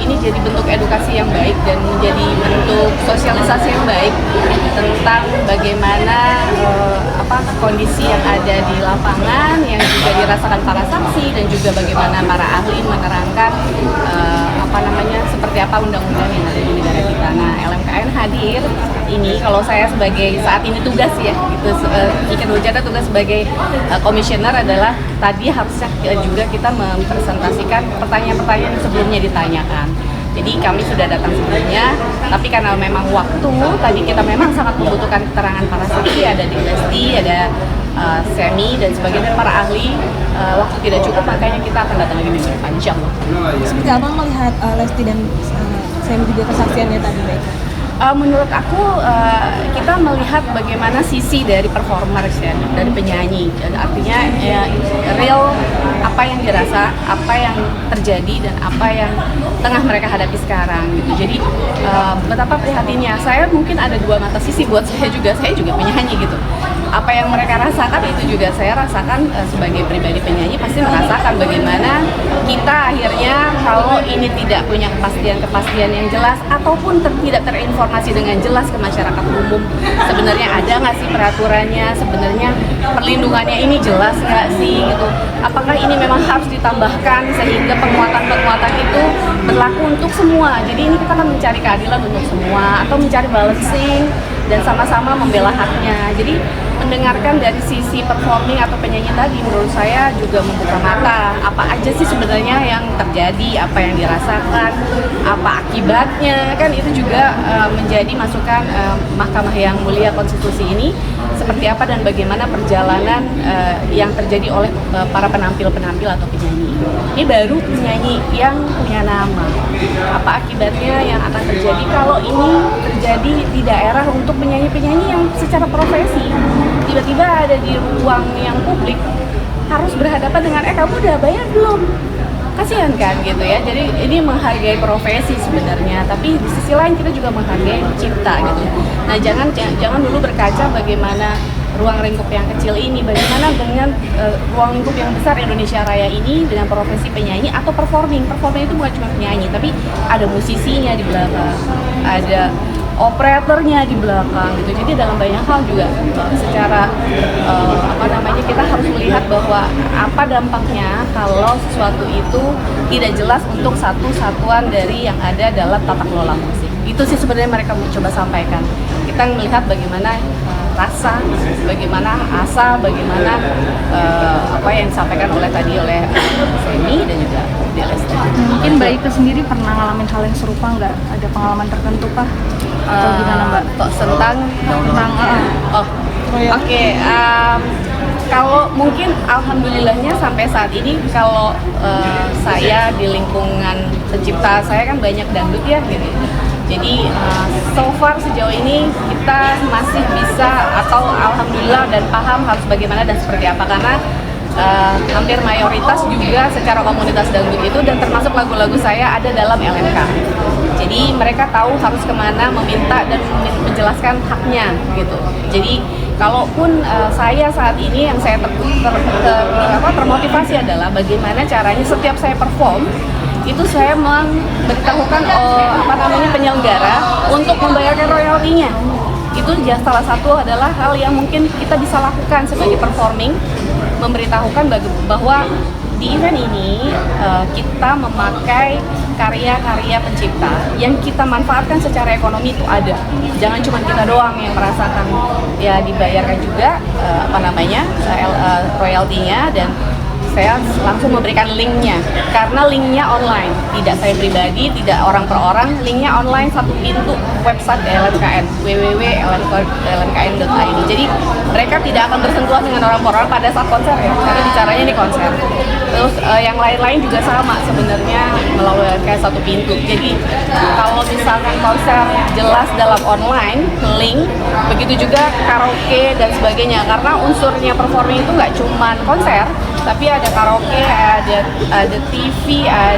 ini jadi bentuk edukasi yang baik dan menjadi bentuk sosialisasi yang baik tentang bagaimana kondisi yang ada di lapangan yang juga dirasakan para saksi dan juga bagaimana para ahli menerangkan seperti apa undang-undang yang ada di negara kita. Nah, LMKN hadir ini kalau saya sebagai saat ini tugas ya gitu Ikan Hujana tugas sebagai komisioner adalah tadi harusnya juga kita mempresentasikan pertanyaan-pertanyaan yang sebelumnya ditanyakan. Jadi kami sudah datang sebelumnya, tapi karena memang waktu tadi kita memang sangat membutuhkan keterangan para saksi, ada di Lesti, ada Semi dan sebagainya para ahli, waktu tidak cukup makanya kita akan datang lagi minggu depan, insyaallah. Seperti Abang melihat Lesti dan Semi juga kesaksiannya tadi baik? Menurut aku kita melihat bagaimana sisi dari performers ya, dari penyanyi. Dan artinya real apa yang dirasa, apa yang terjadi dan apa yang tengah mereka hadapi sekarang gitu. Jadi betapa prihatinnya. Saya mungkin ada dua mata sisi buat saya juga penyanyi gitu. Apa yang mereka rasakan itu juga saya rasakan sebagai pribadi penyanyi pasti merasakan bagaimana kita akhirnya kalau ini tidak punya kepastian yang jelas ataupun tidak terinformasi dengan jelas ke masyarakat umum, sebenarnya ada nggak sih peraturannya, sebenarnya perlindungannya ini jelas nggak sih gitu, apakah ini memang harus ditambahkan sehingga penguatan itu berlaku untuk semua. Jadi ini kita kan mencari keadilan untuk semua atau mencari balancing dan sama-sama membela haknya. Jadi mendengarkan dari sisi performing atau penyanyi tadi menurut saya juga membuka mata apa aja sih sebenarnya yang terjadi, apa yang dirasakan, apa akibatnya, kan itu juga menjadi masukan Mahkamah yang Mulia Konstitusi ini seperti apa dan bagaimana perjalanan yang terjadi oleh para penampil-penampil atau penyanyi. Ini baru penyanyi yang punya nama. Apa akibatnya yang akan terjadi kalau ini terjadi di daerah untuk penyanyi-penyanyi yang secara profesi tiba-tiba ada di ruang yang publik harus berhadapan dengan kamu udah bayar belum? Kasihan kan gitu ya. Jadi ini menghargai profesi sebenarnya, tapi di sisi lain kita juga menghargai cipta gitu. Nah, jangan dulu berkaca bagaimana ruang lingkup yang kecil ini, bagaimana dengan ruang lingkup yang besar Indonesia Raya ini dengan profesi penyanyi atau performing. Performing itu bukan cuma penyanyi, tapi ada musisinya di belakang, ada operatornya di belakang gitu. Jadi dalam banyak hal juga secara kita harus melihat bahwa apa dampaknya kalau sesuatu itu tidak jelas untuk satu satuan dari yang ada dalam tata kelola musik. Itu sih sebenarnya mereka mencoba sampaikan. Kita melihat bagaimana rasa, bagaimana asa, bagaimana apa yang disampaikan oleh Semi dan juga Lesti. Mungkin Mbak Ika sendiri pernah ngalamin hal yang serupa nggak? Ada pengalaman tertentu kah? Atau gimana Mbak? Tentang Oke. Kalau mungkin alhamdulillahnya sampai saat ini kalau saya di lingkungan pencipta saya kan banyak dangdut ya gitu. Jadi so far sejauh ini kita masih bisa atau alhamdulillah dan paham harus bagaimana dan seperti apa karena hampir mayoritas juga secara komunitas dangdut itu dan termasuk lagu-lagu saya ada dalam LMK. Jadi mereka tahu harus kemana meminta dan menjelaskan haknya gitu. Jadi kalaupun saya saat ini yang saya termotivasi adalah bagaimana caranya setiap saya perform itu saya memberitahukan penyelenggara untuk membayarkan royaltinya. Itu salah satu adalah hal yang mungkin kita bisa lakukan sebagai performing, memberitahukan bahwa di event ini kita memakai karya-karya pencipta yang kita manfaatkan secara ekonomi itu ada. Jangan cuma kita doang yang merasakan ya dibayarkan juga royaltinya dan saya langsung memberikan linknya karena linknya online, tidak saya pribadi, tidak orang per orang, linknya online satu pintu website LMKN www.lmkn.id. Jadi mereka tidak akan bersentuhan dengan orang per orang pada saat konser ya, karena bicaranya ini konser. Terus yang lain-lain juga sama sebenarnya melalui kayak satu pintu. Jadi kalau misalkan konser jelas dalam online, link, begitu juga karaoke dan sebagainya. Karena unsurnya performing itu nggak cuma konser, tapi ada karaoke, ada TV, ada